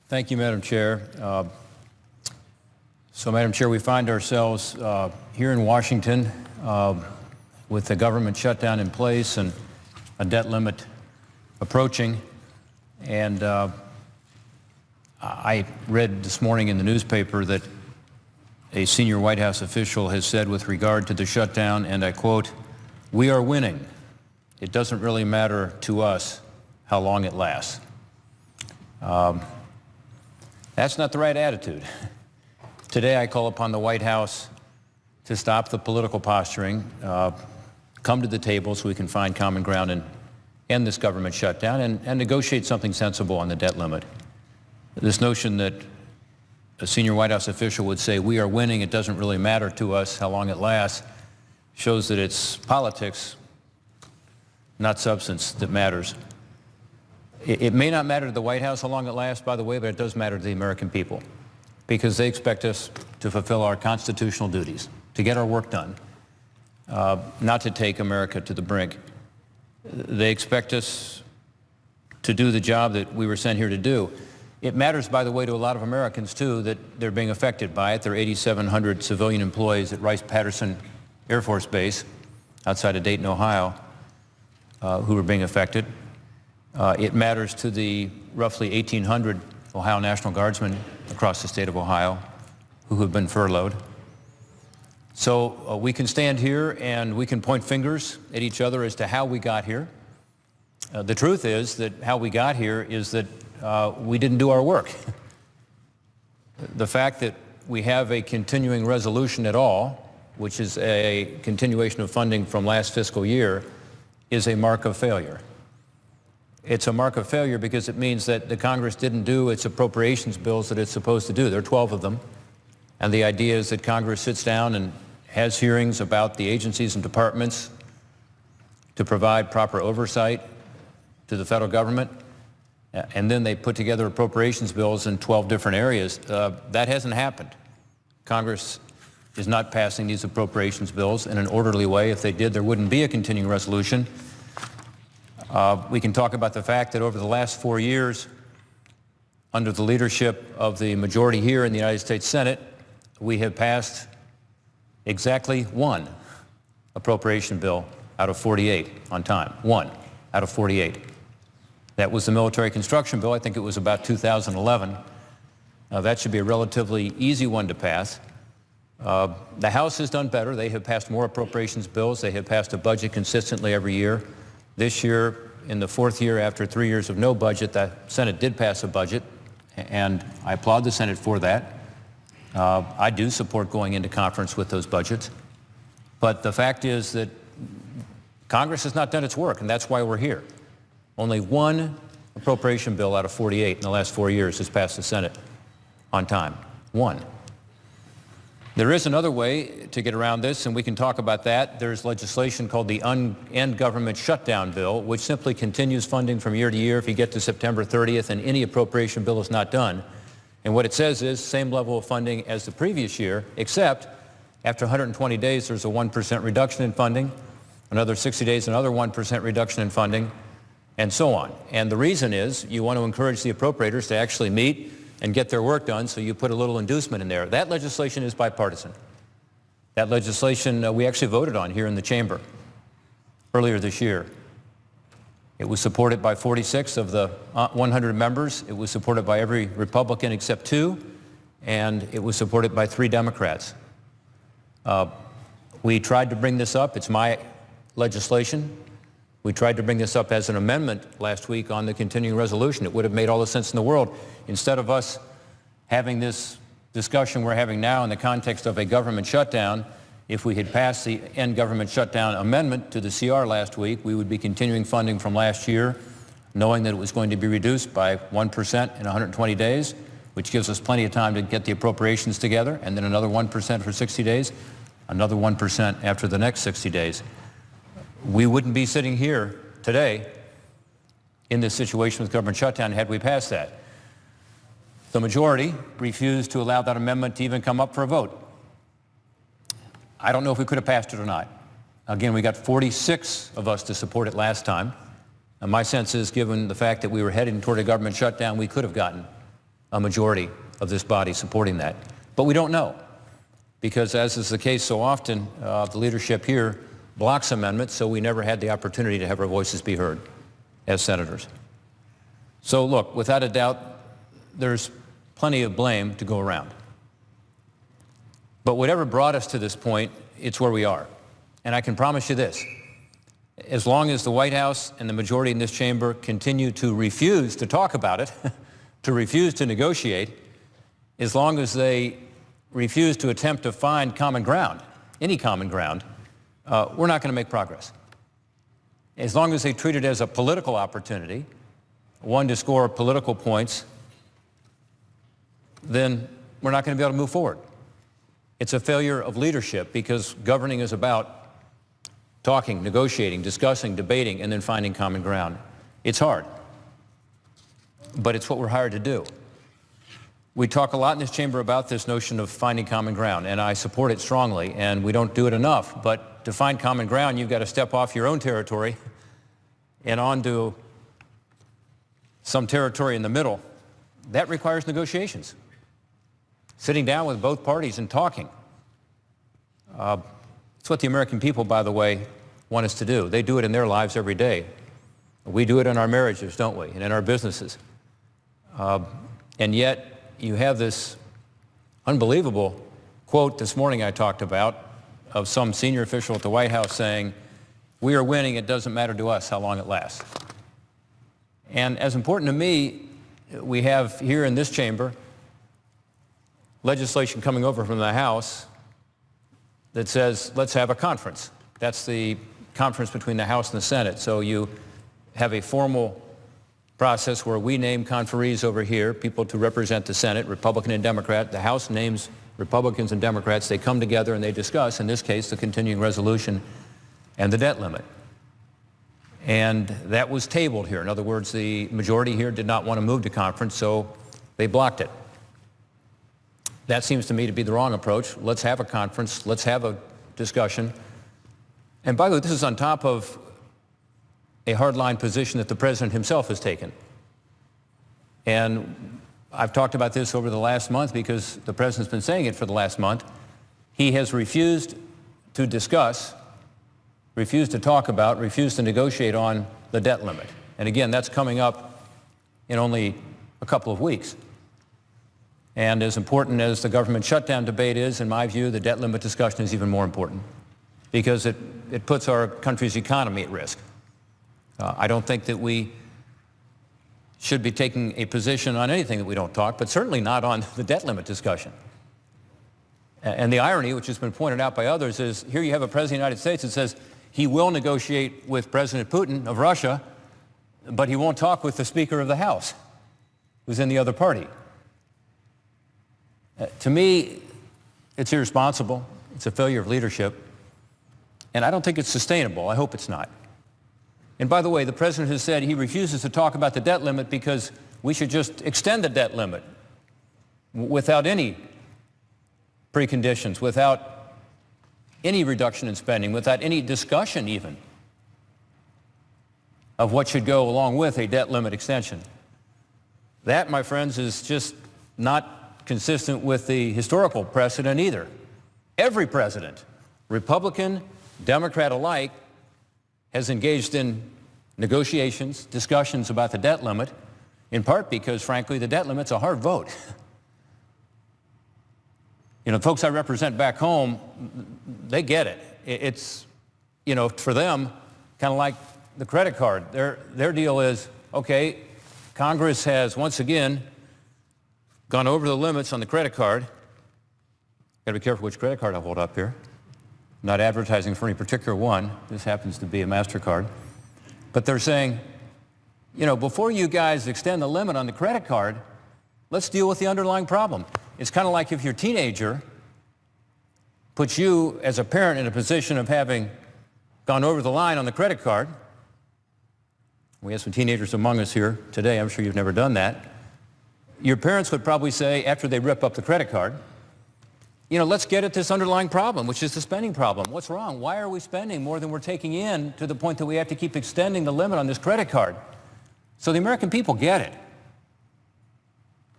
Thank you, Madam Chair. Madam Chair, we find ourselves here in Washington with the government shutdown in place and a debt limit approaching. And I read this morning in the newspaper that a senior White House official has said with regard to the shutdown, and I quote, "We are winning. It doesn't really matter to us how long it lasts." That's not the right attitude. Today I call upon the White House to stop the political posturing, come to the table so we can find common ground and end this government shutdown and negotiate something sensible on the debt limit. This notion that a senior White House official would say, "We are winning, it doesn't really matter to us how long it lasts," shows that it's politics, not substance, that matters. It may not matter to the White House how long it lasts, by the way, but it does matter to the American people, because they expect us to fulfill our constitutional duties, to get our work done, not to take America to the brink. They expect us to do the job that we were sent here to do. It matters, by the way, to a lot of Americans, too, that they're being affected by it. There are 8,700 civilian employees at Rice-Patterson Air Force Base outside of Dayton, Ohio, who are being affected. It matters to the roughly 1,800 Ohio National Guardsmen across the state of Ohio who have been furloughed. So we can stand here and we can point fingers at each other as to how we got here. The truth is that how we got here is that we didn't do our work. The fact that we have a continuing resolution at all, which is a continuation of funding from last fiscal year, is a mark of failure. It's a mark of failure because it means that the Congress didn't do its appropriations bills that it's supposed to do. There are 12 of them. And the idea is that Congress sits down and has hearings about the agencies and departments to provide proper oversight to the federal government. And then they put together appropriations bills in 12 different areas. That hasn't happened. Congress is not passing these appropriations bills in an orderly way. If they did, there wouldn't be a continuing resolution. We can talk about the fact that over the last 4 years, under the leadership of the majority here in the United States Senate, we have passed exactly one appropriation bill out of 48 on time. One out of 48. That was the military construction bill. I think it was about 2011. That should be a relatively easy one to pass. The House has done better. They have passed more appropriations bills. They have passed a budget consistently every year. This year, in the fourth year after 3 years of no budget, the Senate did pass a budget, and I applaud the Senate for that. I do support going into conference with those budgets. But the fact is that Congress has not done its work, and that's why we're here. Only one appropriation bill out of 48 in the last 4 years has passed the Senate on time. One. There is another way to get around this, and we can talk about that. There's legislation called the End Government Shutdown Bill, which simply continues funding from year to year if you get to September 30th and any appropriation bill is not done. And what it says is same level of funding as the previous year, except after 120 days, there's a 1% reduction in funding, another 60 days, another 1% reduction in funding, and so on. And the reason is you want to encourage the appropriators to actually meet and get their work done, so you put a little inducement in there. That legislation is bipartisan. That legislation we actually voted on here in the chamber earlier this year. It was supported by 46 of the 100 members. It was supported by every Republican except 2, and it was supported by 3 Democrats. We tried to bring this up. It's my legislation. We tried to bring this up as an amendment last week on the continuing resolution. It would have made all the sense in the world. Instead of us having this discussion we're having now in the context of a government shutdown, if we had passed the End Government Shutdown amendment to the CR last week, we would be continuing funding from last year, knowing that it was going to be reduced by 1% in 120 days, which gives us plenty of time to get the appropriations together, and then another 1% for 60 days, another 1% after the next 60 days. We wouldn't be sitting here today in this situation with government shutdown had we passed that. The majority refused to allow that amendment to even come up for a vote. I don't know if we could have passed it or not. Again, we got 46 of us to support it last time. And my sense is, given the fact that we were heading toward a government shutdown, we could have gotten a majority of this body supporting that. But we don't know, because as is the case so often, the leadership here blocks amendments, so we never had the opportunity to have our voices be heard as senators. So look, without a doubt, there's plenty of blame to go around. But whatever brought us to this point, it's where we are. And I can promise you this: as long as the White House and the majority in this chamber continue to refuse to talk about it, to refuse to negotiate, as long as they refuse to attempt to find common ground, any common ground, we're not going to make progress. As long as they treat it as a political opportunity, one to score political points, then we're not going to be able to move forward. It's a failure of leadership, because governing is about talking, negotiating, discussing, debating, and then finding common ground. It's hard, but it's what we're hired to do. We talk a lot in this chamber about this notion of finding common ground, and I support it strongly, and we don't do it enough. But to find common ground, you've got to step off your own territory and onto some territory in the middle. That requires negotiations, sitting down with both parties and talking. It's what the American people, by the way, want us to do. They do it in their lives every day. We do it in our marriages, don't we, and in our businesses. And yet, you have this unbelievable quote this morning I talked about of some senior official at the White House saying, "We are winning, it doesn't matter to us how long it lasts." And as important to me, we have here in this chamber legislation coming over from the House that says, let's have a conference. That's the conference between the House and the Senate. So you have a formal process where we name conferees over here, people to represent the Senate, Republican and Democrat. The House names Republicans and Democrats. They come together and they discuss, in this case, the continuing resolution and the debt limit. And that was tabled here. In other words, the majority here did not want to move to conference, so they blocked it. That seems to me to be the wrong approach. Let's have a conference. Let's have a discussion. And by the way, this is on top of a hardline position that the president himself has taken. And I've talked about this over the last month because the president's been saying it for the last month. He has refused to discuss, refused to talk about, refused to negotiate on the debt limit. And again, that's coming up in only a couple of weeks. And as important as the government shutdown debate is, in my view, the debt limit discussion is even more important, because it puts our country's economy at risk. I don't think that we should be taking a position on anything that we don't talk, but certainly not on the debt limit discussion. And the irony, which has been pointed out by others, is here you have a president of the United States that says he will negotiate with President Putin of Russia, but he won't talk with the Speaker of the House, who's in the other party. To me, it's irresponsible. It's a failure of leadership. And I don't think it's sustainable. I hope it's not. And by the way, the president has said he refuses to talk about the debt limit because we should just extend the debt limit without any preconditions, without any reduction in spending, without any discussion even of what should go along with a debt limit extension. That, my friends, is just not consistent with the historical precedent either. Every president, Republican, Democrat alike, has engaged in negotiations, discussions about the debt limit, in part because, frankly, the debt limit's a hard vote. You know, folks I represent back home, they get it. It's, you know, for them, kind of like the credit card. Their deal is, okay, Congress has once again gone over the limits on the credit card. Got to be careful which credit card I hold up here. I'm not advertising for any particular one. This happens to be a MasterCard. But they're saying, you know, before you guys extend the limit on the credit card, let's deal with the underlying problem. It's kind of like if your teenager puts you as a parent in a position of having gone over the line on the credit card. We have some teenagers among us here today. I'm sure you've never done that. Your parents would probably say, after they rip up the credit card, you know, let's get at this underlying problem, which is the spending problem. What's wrong? Why are we spending more than we're taking in to the point that we have to keep extending the limit on this credit card? So the American people get it.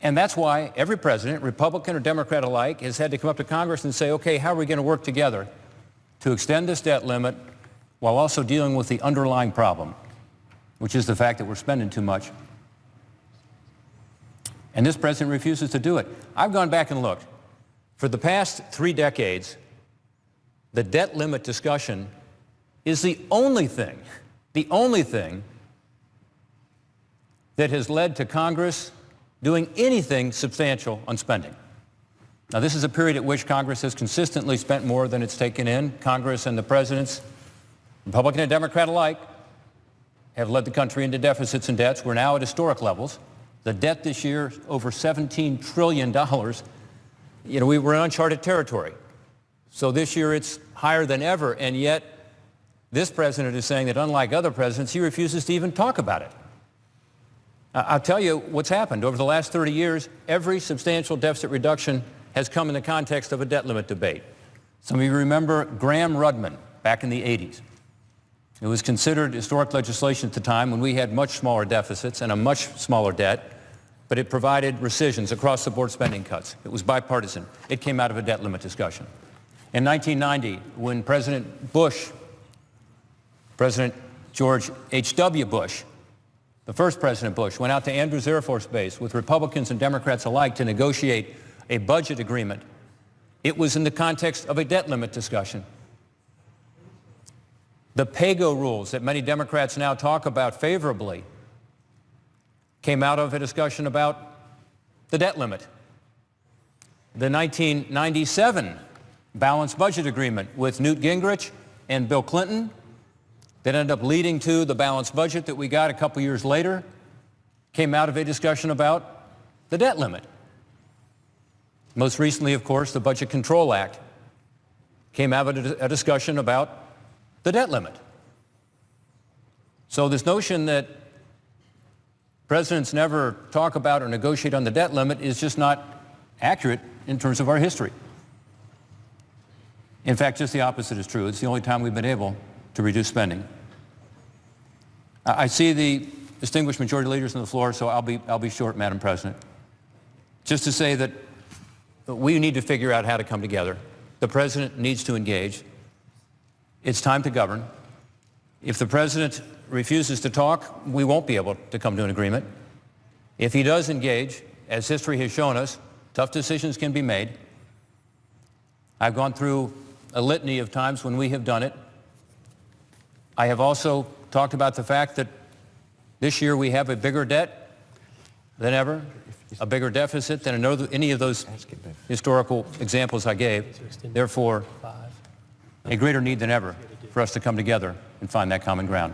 And that's why every president, Republican or Democrat alike, has had to come up to Congress and say, okay, how are we going to work together to extend this debt limit while also dealing with the underlying problem, which is the fact that we're spending too much. And this president refuses to do it. I've gone back and looked. For the past 3 decades, the debt limit discussion is the only thing that has led to Congress doing anything substantial on spending. Now, this is a period at which Congress has consistently spent more than it's taken in. Congress and the presidents, Republican and Democrat alike, have led the country into deficits and debts. We're now at historic levels. The debt this year, over $17 trillion. You know, we were in uncharted territory. So this year it's higher than ever, and yet this president is saying that unlike other presidents, he refuses to even talk about it. I'll tell you what's happened. Over the last 30 years, every substantial deficit reduction has come in the context of a debt limit debate. Some of you remember Graham-Rudman back in the 80s. It was considered historic legislation at the time when we had much smaller deficits and a much smaller debt, but it provided rescissions, across-the-board spending cuts. It was bipartisan. It came out of a debt limit discussion. In 1990, when President George H.W. Bush, the first President Bush, went out to Andrews Air Force Base with Republicans and Democrats alike to negotiate a budget agreement, it was in the context of a debt limit discussion. The PAYGO rules that many Democrats now talk about favorably came out of a discussion about the debt limit. The 1997 balanced budget agreement with Newt Gingrich and Bill Clinton that ended up leading to the balanced budget that we got a couple years later came out of a discussion about the debt limit. Most recently, of course, the Budget Control Act came out of a discussion about the debt limit. So this notion that presidents never talk about or negotiate on the debt limit is just not accurate in terms of our history. In fact, just the opposite is true. It's the only time we've been able to reduce spending. I see the distinguished majority leaders on the floor, so I'll be short, Madam President. Just to say that we need to figure out how to come together. The president needs to engage. It's time to govern. If the president refuses to talk, we won't be able to come to an agreement. If he does engage, as history has shown us, tough decisions can be made. I've gone through a litany of times when we have done it. I have also talked about the fact that this year we have a bigger debt than ever, a bigger deficit than any of those historical examples I gave. Therefore, a greater need than ever for us to come together and find that common ground.